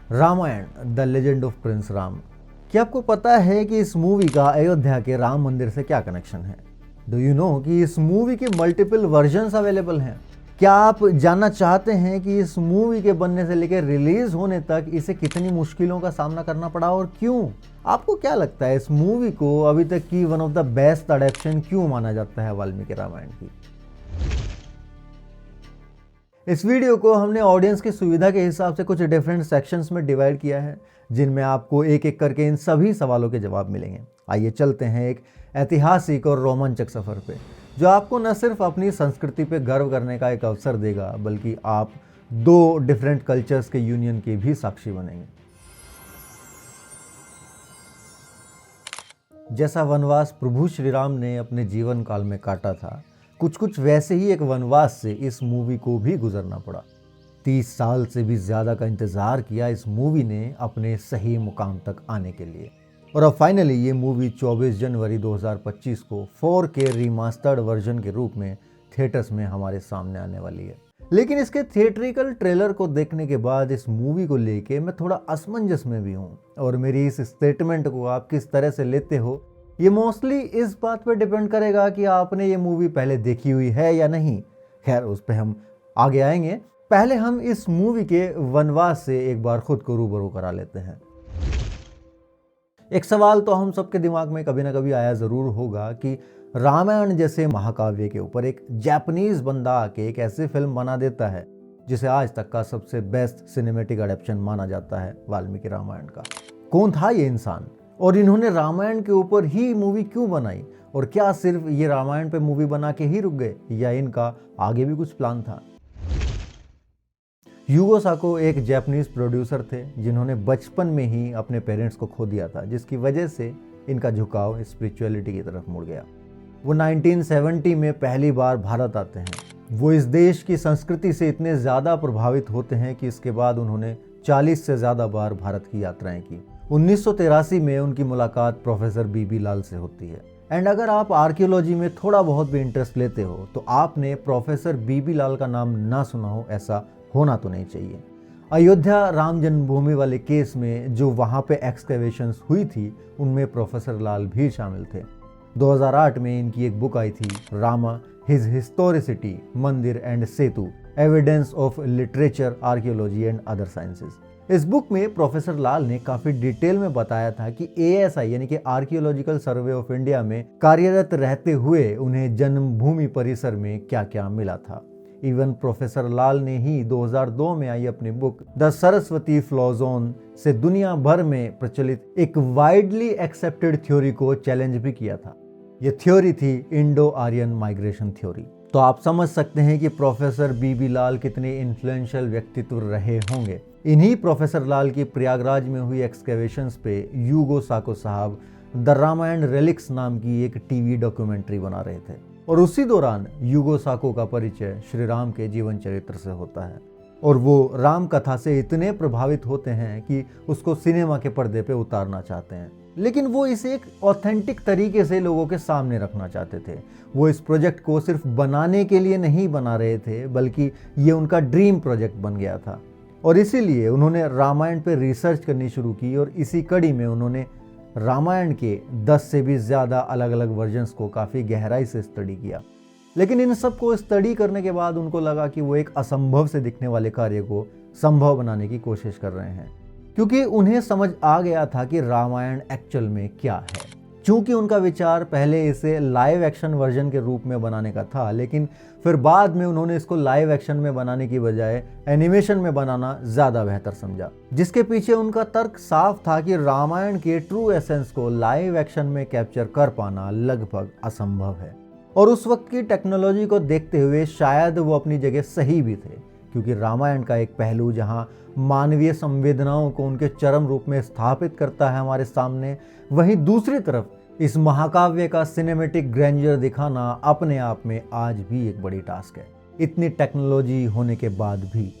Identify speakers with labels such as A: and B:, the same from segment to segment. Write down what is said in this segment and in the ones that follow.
A: Ramayan the legend of prince Ram. क्या आपको पता है कि इस मूवी का अयोध्या के राम मंदिर से क्या कनेक्शन है? डू यू नो कि इस मूवी के मल्टीपल वर्जन्स अवेलेबल हैं? क्या आप जानना चाहते हैं कि इस मूवी के बनने से लेकर रिलीज होने तक इसे कितनी मुश्किलों का सामना करना पड़ा और क्यों? आपको क्या लगता है इस मूवी को अभी तक की one of the best adaptation क्यों माना जाता है वाल्मीकि रामायण की? इस वीडियो को हमने ऑडियंस की सुविधा के हिसाब से कुछ डिफरेंट सेक्शंस में डिवाइड किया है, जिनमें आपको एक एक करके इन सभी सवालों के जवाब मिलेंगे। आइए चलते हैं एक ऐतिहासिक और रोमांचक सफ़र पे, जो आपको न सिर्फ अपनी संस्कृति पे गर्व करने का एक अवसर देगा, बल्कि आप दो डिफरेंट कल्चर्स के यूनियन के भी साक्षी बनेंगे। जैसा वनवास प्रभु श्री राम ने अपने जीवन काल में काटा था, कुछ कुछ वैसे ही एक वनवास से इस मूवी को भी गुजरना पड़ा। 30 साल से भी ज़्यादा का इंतज़ार किया इस मूवी ने अपने सही मुकाम तक आने के लिए, और अब फाइनली ये मूवी 24 जनवरी 2025 को 4K रीमास्टर्ड वर्जन के रूप में थिएटर्स में हमारे सामने आने वाली है। लेकिन इसके थिएट्रिकल ट्रेलर को देखने के बाद इस मूवी को लेके मैं थोड़ा असमंजस में भी हूँ, और मेरी इस स्टेटमेंट को आप किस तरह से लेते हो ये मोस्टली इस बात पर डिपेंड करेगा कि आपने ये मूवी पहले देखी हुई है या नहीं। खैर, उस पर हम आगे आएंगे। पहले हम इस मूवी के वनवास से एक बार खुद को रूबरू करा लेते हैं। एक सवाल तो हम सबके दिमाग में कभी ना कभी आया ज़रूर होगा कि रामायण जैसे महाकाव्य के ऊपर एक जापानीज बंदा आके एक ऐसी फिल्म बना देता है जिसे आज तक का सबसे बेस्ट सिनेमेटिक एडेप्शन माना जाता है वाल्मीकि रामायण का। कौन था ये इंसान, और इन्होंने रामायण के ऊपर ही मूवी क्यों बनाई, और क्या सिर्फ ये रामायण पे मूवी बना के ही रुक गए या इनका आगे भी कुछ प्लान था? यूगो साको एक जापानीज प्रोड्यूसर थे जिन्होंने बचपन में ही अपने पेरेंट्स को खो दिया था, जिसकी वजह से इनका झुकाव स्पिरिचुअलिटी की तरफ मुड़ गया। वो 1970 में पहली बार भारत आते हैं। वो इस देश की संस्कृति से इतने ज़्यादा प्रभावित होते हैं कि इसके बाद उन्होंने 40 से ज़्यादा बार भारत की यात्राएं की। 1983 में उनकी मुलाकात प्रोफेसर बीबी लाल से होती है। एंड अगर आप आर्कियोलॉजी में थोड़ा बहुत भी इंटरेस्ट लेते हो तो आपने प्रोफेसर बीबी लाल का नाम ना सुना हो ऐसा होना तो नहीं चाहिए। अयोध्या राम जन्मभूमि वाले केस में जो वहाँ पे एक्सकैवेशंस हुई थी, उनमें प्रोफेसर लाल भी शामिल थे। 2008 में इनकी एक बुक आई थी, रामा हिज हिस्टोरिसिटी मंदिर and Setu, evidence of literature, archaeology and other sciences. इस बुक में प्रोफेसर लाल ने काफ़ी डिटेल में बताया था कि ASI यानी कि आर्कियोलॉजिकल सर्वे ऑफ इंडिया में कार्यरत रहते हुए उन्हें जन्मभूमि परिसर में क्या क्या मिला था। इवन प्रोफेसर लाल ने ही 2002 में आई अपनी book the Saraswati flow zone से दुनिया भर में प्रचलित एक वाइडली एक्सेप्टेड थ्योरी को चैलेंज भी किया था। यह थ्योरी थी इंडो आर्यन माइग्रेशन थ्योरी। तो आप समझ सकते हैं कि प्रोफेसर बीबी लाल कितने इन्फ्लुएंशियल व्यक्तित्व रहे होंगे। इन्हीं प्रोफेसर लाल की प्रयागराज में हुई एक्सकेवेशंस पे यूगो साको साहब द रामायण रेलिक्स नाम की एक टीवी डॉक्यूमेंट्री बना रहे थे, और उसी दौरान यूगो साको का परिचय श्री राम के जीवन चरित्र से होता है, और वो राम कथा से इतने प्रभावित होते हैं कि उसको सिनेमा के पर्दे पे उतारना चाहते हैं। लेकिन वो इसे एक ऑथेंटिक तरीके से लोगों के सामने रखना चाहते थे। वो इस प्रोजेक्ट को सिर्फ बनाने के लिए नहीं बना रहे थे, बल्कि ये उनका ड्रीम प्रोजेक्ट बन गया था, और इसीलिए उन्होंने रामायण पे रिसर्च करनी शुरू की, और इसी कड़ी में उन्होंने रामायण के 10 से भी ज़्यादा अलग अलग वर्जन्स को काफ़ी गहराई से स्टडी किया। लेकिन इन सब को स्टडी करने के बाद उनको लगा कि वो एक असंभव से दिखने वाले कार्य को संभव बनाने की कोशिश कर रहे हैं, क्योंकि उन्हें समझ आ गया था कि रामायण एक्चुअल में क्या है। चूंकि उनका विचार पहले इसे लाइव एक्शन वर्जन के रूप में बनाने का था, लेकिन फिर बाद में उन्होंने इसको लाइव एक्शन में बनाने की बजाय एनिमेशन में बनाना ज़्यादा बेहतर समझा, जिसके पीछे उनका तर्क साफ था कि रामायण के ट्रू एसेंस को लाइव एक्शन में कैप्चर कर पाना लगभग असंभव है। और उस वक्त की टेक्नोलॉजी को देखते हुए शायद वो अपनी जगह सही भी थे, क्योंकि रामायण का एक पहलू जहाँ मानवीय संवेदनाओं को उनके चरम रूप में स्थापित करता है हमारे सामने, वहीं दूसरी तरफ इस महाकाव्य का सिनेमेटिक ग्रैंडर दिखाना अपने आप में आज भी एक बड़ी टास्क है। इतनी टेक्नोलॉजी होने के बाद भी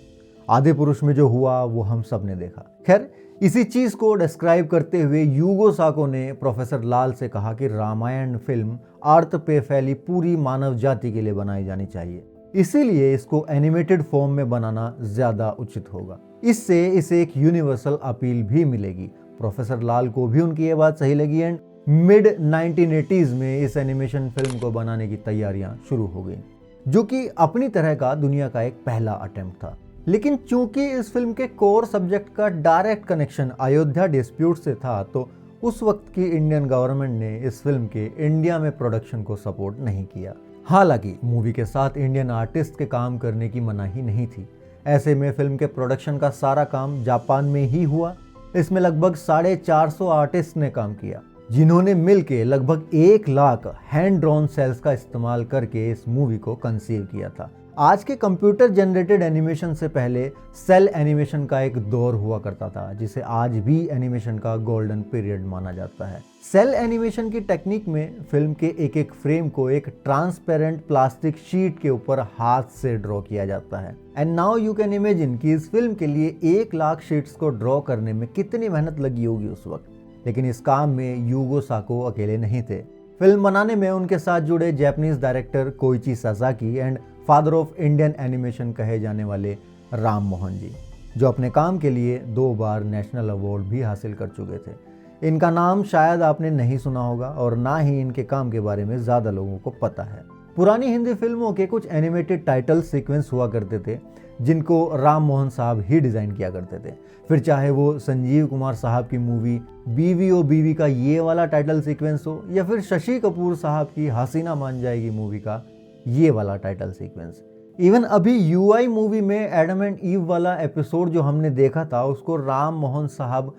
A: आदि पुरुष में जो हुआ वो हम सब ने देखा। खैर, इसी चीज़ को डिस्क्राइब करते हुए यूगो साको ने प्रोफेसर लाल से कहा कि रामायण फिल्म अर्थ पे फैली पूरी मानव जाति के लिए बनाई जानी चाहिए, इसीलिए इसको एनिमेटेड फॉर्म में बनाना ज़्यादा उचित होगा। इससे इसे एक यूनिवर्सल अपील भी मिलेगी। प्रोफेसर लाल को भी उनकी ये बात सही लगी एंड मिड 1980s में इस एनिमेशन फिल्म को बनाने की तैयारियां शुरू हो गई, जो कि अपनी तरह का दुनिया का एक पहला अटेम्प्ट था। लेकिन चूंकि इस फिल्म के कोर सब्जेक्ट का डायरेक्ट कनेक्शन अयोध्या डिस्प्यूट से था, तो उस वक्त की इंडियन गवर्नमेंट ने इस फिल्म के इंडिया में प्रोडक्शन को सपोर्ट नहीं किया। हालांकि मूवी के साथ इंडियन आर्टिस्ट के काम करने की मनाही नहीं थी। ऐसे में फिल्म के प्रोडक्शन का सारा काम जापान में ही हुआ। इसमें लगभग 450 आर्टिस्ट ने काम किया, जिन्होंने मिलकर लगभग 1 लाख हैंड ड्रॉन सेल्स का इस्तेमाल करके इस मूवी को कंसीव किया था। आज के कंप्यूटर जनरेटेड एनिमेशन से पहले सेल एनिमेशन का एक दौर हुआ करता था, जिसे आज भी एनिमेशन का गोल्डन पीरियड माना जाता है। सेल एनिमेशन की टेक्निक में फिल्म के एक एक फ्रेम को एक ट्रांसपेरेंट प्लास्टिक शीट के ऊपर हाथ से ड्रॉ किया जाता है। And now you can imagine कि इस फिल्म के लिए 1 लाख शीट्स को ड्रॉ करने में कितनी मेहनत लगी होगी उस वक्त। लेकिन इस काम में यूगो साको अकेले नहीं थे। फिल्म बनाने में उनके साथ जुड़े Japanese director Koichi Sasaki and father of Indian animation कहे जाने वाले राम मोहन जी, जो अपने काम के लिए 2 बार नेशनल अवार्ड भी हासिल कर चुके थे। इनका नाम शायद आपने नहीं सुना होगा और ना ही इनके काम के बारे में ज़्यादा लोगों को पता है। पुरानी हिंदी फिल्मों के कुछ एनिमेटेड टाइटल सीक्वेंस हुआ करते थे, जिनको राम मोहन साहब ही डिज़ाइन किया करते थे। फिर चाहे वो संजीव कुमार साहब की मूवी बीवी ओ बीवी का ये वाला टाइटल सीक्वेंस हो, या फिर शशि कपूर साहब की हसीना मान जाएगी मूवी का ये वाला टाइटल सीक्वेंस। इवन अभी यूआई मूवी में एडम एंड ईव वाला एपिसोड जो हमने देखा था, उसको राम मोहन साहब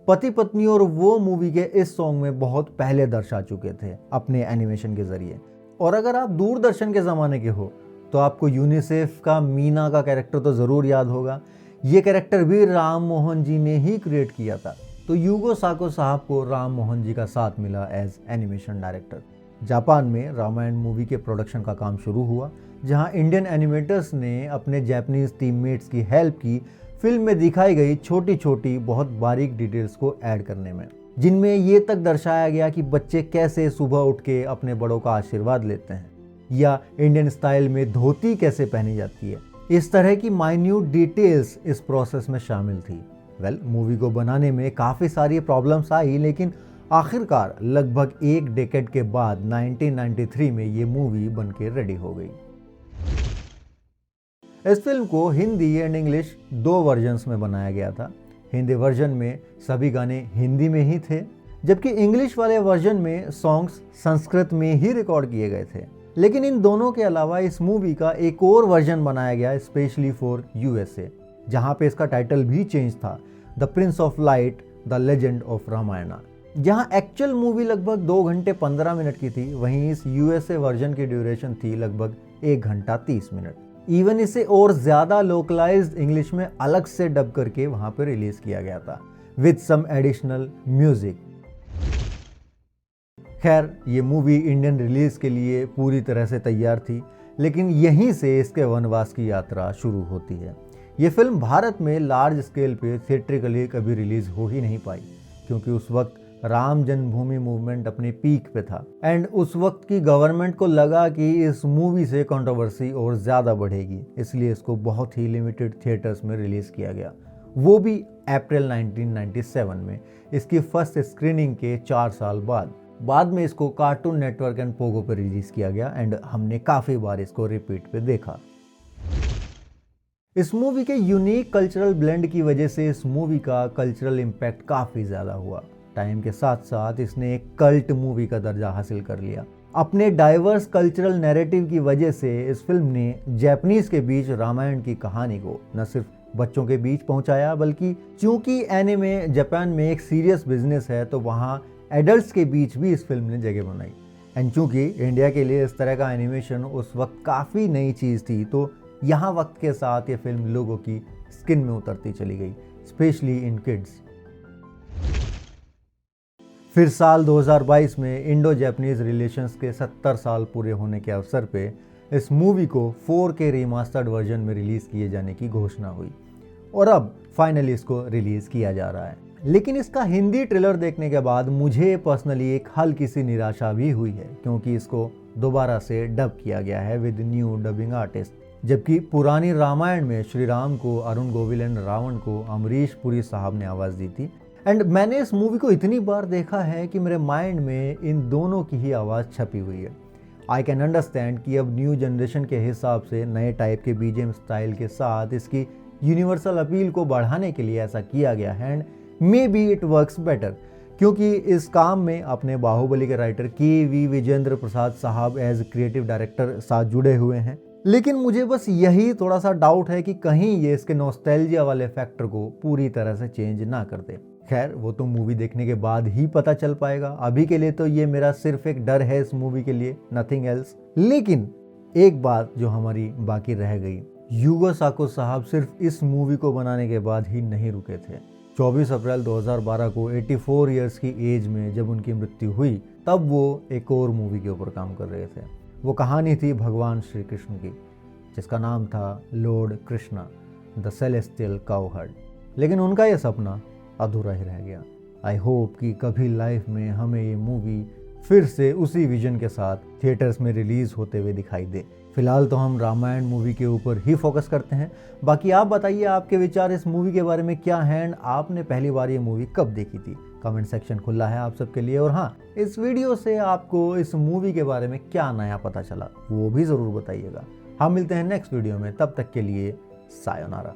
A: पति पत्नी और वो मूवी के इस सॉन्ग में बहुत पहले दर्शा चुके थे अपने एनिमेशन के जरिए। और अगर आप दूरदर्शन के ज़माने के हो तो आपको यूनिसेफ का मीना का कैरेक्टर तो ज़रूर याद होगा। ये कैरेक्टर भी राम मोहन जी ने ही क्रिएट किया था। तो यूगो साको साहब को राम मोहन जी का साथ मिला एज एनिमेशन डायरेक्टर। जापान में रामायण मूवी के प्रोडक्शन का काम शुरू हुआ, जहां इंडियन एनिमेटर्स ने अपने जापानीज टीममेट्स की हेल्प की फिल्म में दिखाई गई छोटी छोटी बहुत बारीक डिटेल्स को ऐड करने में, जिनमें ये तक दर्शाया गया कि बच्चे कैसे सुबह उठ के अपने बड़ों का आशीर्वाद लेते हैं, या इंडियन स्टाइल में धोती कैसे पहनी जाती है। इस तरह की माइन्यूट डिटेल्स इस प्रोसेस में शामिल थी। मूवी को बनाने में काफ़ी सारी प्रॉब्लम्स आई, लेकिन आखिरकार लगभग 1 डेकेड के बाद 1993 में ये मूवी बनके रेडी हो गई। इस फिल्म को हिंदी एंड इंग्लिश 2 वर्जन्स में बनाया गया था। हिंदी वर्जन में सभी गाने हिंदी में ही थे, जबकि इंग्लिश वाले वर्जन में सॉन्ग्स संस्कृत में ही रिकॉर्ड किए गए थे। लेकिन इन दोनों के अलावा इस मूवी का एक और वर्जन बनाया गया स्पेशली फॉर यूएसए, जहां पे इसका टाइटल भी चेंज था, the prince of light the legend of Ramayana. जहां एक्चुअल मूवी लगभग 2 घंटे 15 मिनट की थी, वहीं इस यूएसए वर्जन की ड्यूरेशन थी लगभग 1 घंटा 30 मिनट। इवन इसे और ज़्यादा लोकलाइज्ड इंग्लिश में अलग से डब करके वहां पर रिलीज किया गया था विद सम एडिशनल म्यूजिक। खैर, ये मूवी इंडियन रिलीज के लिए पूरी तरह से तैयार थी, लेकिन यहीं से इसके वनवास की यात्रा शुरू होती है। ये फिल्म भारत में लार्ज स्केल पे थिएट्रिकली कभी रिलीज हो ही नहीं पाई, क्योंकि उस वक्त राम जन्मभूमि मूवमेंट अपने पीक पे था एंड उस वक्त की गवर्नमेंट को लगा कि इस मूवी से कंट्रोवर्सी और ज़्यादा बढ़ेगी, इसलिए इसको बहुत ही लिमिटेड थिएटर्स में रिलीज़ किया गया, वो भी अप्रैल 1997 में। इसकी फर्स्ट स्क्रीनिंग के 4 साल बाद में इसको कार्टून नेटवर्क एंड पोगो पर रिलीज़ किया गया एंड हमने काफ़ी बार इसको रिपीट पे देखा। इस मूवी के यूनिक कल्चरल ब्लेंड की वजह से इस मूवी का कल्चरल इम्पैक्ट काफ़ी ज़्यादा हुआ। टाइम के साथ साथ इसने एक कल्ट मूवी का दर्जा हासिल कर लिया। अपने डाइवर्स कल्चरल नैरेटिव की वजह से इस फिल्म ने जापानीज के बीच रामायण की कहानी को न सिर्फ बच्चों के बीच पहुंचाया, बल्कि चूंकि एनिमे जापान में एक सीरियस बिजनेस है, तो वहां एडल्ट्स के बीच भी इस फिल्म ने जगह बनाई। एंड चूंकि इंडिया के लिए इस तरह का एनिमेशन उस वक्त काफ़ी नई चीज़ थी, तो यहाँ वक्त के साथ ये फिल्म लोगों की स्किन में उतरती चली गई, स्पेशली इन किड्स। फिर साल 2022 में इंडो जापानीज रिलेशंस के 70 साल पूरे होने के अवसर पे इस मूवी को 4K रिमास्टर्ड वर्जन में रिलीज़ किए जाने की घोषणा हुई और अब फाइनली इसको रिलीज़ किया जा रहा है। लेकिन इसका हिंदी ट्रेलर देखने के बाद मुझे पर्सनली एक हल्की सी निराशा भी हुई है, क्योंकि इसको दोबारा से डब किया गया है विद न्यू डबिंग आर्टिस्ट। जबकि पुरानी रामायण में श्री राम को अरुण गोविल एंड रावण को अमरीश पुरी साहब ने आवाज़ दी थी। एंड मैंने इस मूवी को इतनी बार देखा है कि मेरे माइंड में इन दोनों की ही आवाज़ छपी हुई है। आई कैन अंडरस्टैंड कि अब न्यू जनरेशन के हिसाब से नए टाइप के बीजीएम स्टाइल के साथ इसकी यूनिवर्सल अपील को बढ़ाने के लिए ऐसा किया गया है and may be it works better, क्योंकि इस काम में अपने बाहुबली के राइटर के.वी. विजेंद्र प्रसाद साहब एज क्रिएटिव डायरेक्टर साथ जुड़े हुए हैं। लेकिन मुझे बस यही थोड़ा सा डाउट है कि कहीं ये इसके नॉस्टैल्जिया वाले फैक्टर को पूरी तरह से चेंज ना कर दे। खैर वो तो मूवी देखने के बाद ही पता चल पाएगा। अभी के लिए तो ये मेरा सिर्फ एक डर है इस मूवी के लिए, नथिंग एल्स। लेकिन एक बात जो हमारी बाकी रह गई, युगो साको साहब सिर्फ इस मूवी को बनाने के बाद ही नहीं रुके थे। 24 अप्रैल 2012 को 84 ईयर्स की एज में जब उनकी मृत्यु हुई तब वो एक और मूवी के ऊपर काम कर रहे थे। वो कहानी थी भगवान श्री कृष्ण की, जिसका नाम था Lord Krishna the celestial cowherd. लेकिन उनका ये सपना अधूरा ही रह गया। आई होप कि कभी लाइफ में हमें ये मूवी फिर से उसी विजन के साथ थिएटर्स में रिलीज होते हुए दिखाई दे। फिलहाल तो हम रामायण मूवी के ऊपर ही फोकस करते हैं। बाकी आप बताइए आपके विचार इस मूवी के बारे में क्या हैं एंड आपने पहली बार ये मूवी कब देखी थी। कमेंट सेक्शन खुला है आप सबके लिए। और हाँ, इस वीडियो से आपको इस मूवी के बारे में क्या नया पता चला वो भी ज़रूर बताइएगा। हम मिलते हैं नेक्स्ट वीडियो में, तब तक के लिए सायोनारा।